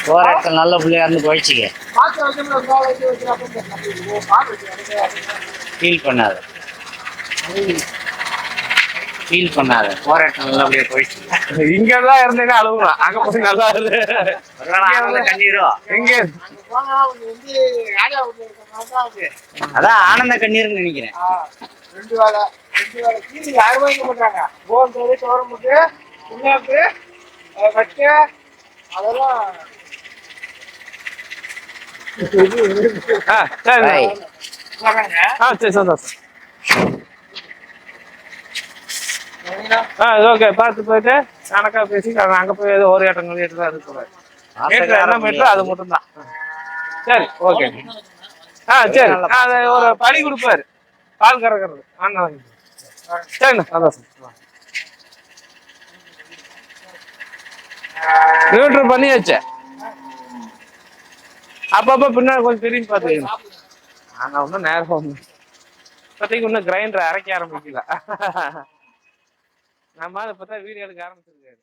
போராட்டம் நல்ல பிள்ளையா இருந்து போயிடுச்சுங்க. ஃபீல் பண்ணாத ஃபீல் பண்ணாத, போராட்டம் நல்லபடியா போயிடுச்சு. இங்கதான் இருந்தேன்னா அழுகுறான், அங்க போய் நல்லா கண்ணீரும் எங்க அதான் ஆனந்த கண்ணீர்னு நினைக்கிறேன். சரி சந்தோஷம். ஓகே, பார்த்து போயிட்டு கணக்கா பேசி அங்க போய் ஏதோ ஒரு ஏற்றங்கள் ஏற்று தான் இருக்கக்கூடாது. என்ன மீட்டரோ அது மட்டும் தான். சரி ஓகே. சரி, அது ஒரு படி கொடுப்பாரு, பால் கறக்கிறது. சரிண்ணா சந்தோஷம். நியூட்ரல் பண்ணியாச்சு. அப்பப்ப பின்னாடி கொஞ்சம் திரும்பி பார்த்துக்கணும். ஆனா ஒன்றும் நேரம் இப்போதைக்கு இன்னும் கிரைண்டர் அரைக்க ஆரம்பிக்கல. நம்ம அதை பார்த்தா வீடியோ எடுக்க ஆரம்பிச்சிருக்காரு.